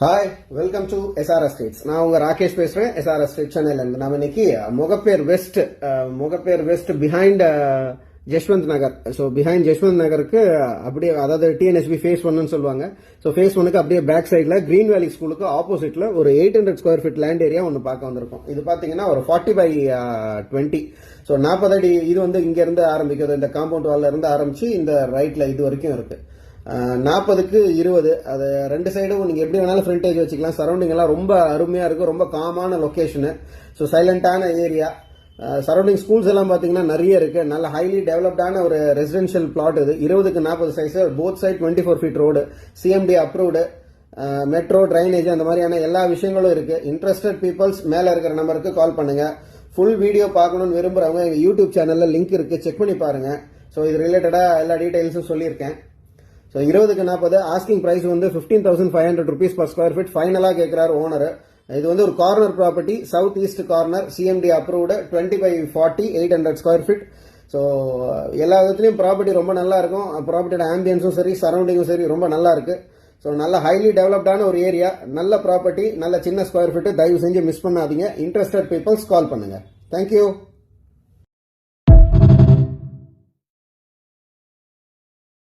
Hi, welcome to SR estates. நான் உங்க ராகேஷ் பேசுறேன், எஸ்ஆர் எஸ்டேட் சென்னையில இருந்து. நாம இன்னைக்கு முகப்பேர் வெஸ்ட் பிஹைண்ட் ஜஷ்வந்த் நகர். ஸோ பிஹைண்ட் ஜஷ்வந்த் நகருக்கு அப்படியே, அதாவது டிஎன்எஸ்பி ஃபேஸ் 1 சொல்லுவாங்க. ஸோ ஃபேஸ் 1க்கு அப்படியே பேக் சைட்ல கிரீன் வேலி ஸ்கூலுக்கு ஆப்போசிட்ல ஒரு 800 ஸ்கொயர் ஃபீட் லேண்ட் ஏரியா ஒன்று பார்க்க வந்திருக்கும். இது பாத்தீங்கன்னா ஒரு 40/20. ஸோ 40 அடி. இது வந்து இங்க இருந்து ஆரம்பிக்கிறது, இந்த காம்பவுண்ட் வால்ல இருந்து ஆரம்பிச்சு இந்த ரைட்ல இது வரைக்கும் இருக்கு. 40க்கு 20. அது ரெண்டு சைடும் நீங்க எப்படி வேணாலும் ஃப்ரண்டேஜ் வச்சுக்கலாம். சரௌண்டிங் எல்லாம் ரொம்ப அருமையா இருக்கும். ரொம்ப காமான லொகேஷனு. ஸோ சைலண்டான ஏரியா. சரௌண்டிங் ஸ்கூல்ஸ் எல்லாம் பாத்தீங்கன்னா நிறைய இருக்கு. நல்ல ஹைலி டெவலப்டான ஒரு ரெசிடென்ஷியல் பிளாட் இது. 20க்கு 40 size, both side 24 feet road, CMD approved, metro, drainage, அந்த மாதிரியான எல்லா விஷயங்களும் இருக்கு. இன்ட்ரெஸ்டட் பீப்புள்ஸ் மேல இருக்கிற நம்பருக்கு கால் பண்ணுங்க. ஃபுல் வீடியோ பார்க்கணும்னு விரும்புறவங்க எங்க யூடியூப் சேனல்ல லிங்க் இருக்கு, செக் பண்ணி பாருங்க. ஸோ இது ரிலேட்டடா எல்லா டீடைல்ஸும் சொல்லியிருக்கேன். ஸோ 20க்கு 40 ஆஸ்கிங் பிரைஸ் வந்து 15,500 rupees per square feet ஃபைனலா கேட்கிறார் ஓனர். இது வந்து ஒரு corner property, south east corner, CMD approved, 20/40, 800 square feet. So எல்லா விதத்துலையும் ப்ராப்பர்ட்டி ரொம்ப நல்லா இருக்கும். ப்ராப்பர்ட்டியோட ஆம்பியன்ஸும் சரி, சரௌண்டிங்கும் சரி ரொம்ப நல்லா இருக்கு. ஸோ நல்ல ஹைலி டெவலப்டான ஒரு ஏரியா, நல்ல ப்ராப்பர்ட்டி, நல்ல சின்ன ஸ்கொயர் ஃபீட். தயவு செஞ்சு மிஸ் பண்ணாதீங்க. இன்ட்ரெஸ்டட் பீப்புள்ஸ் கால் பண்ணுங்க. தேங்க்யூ.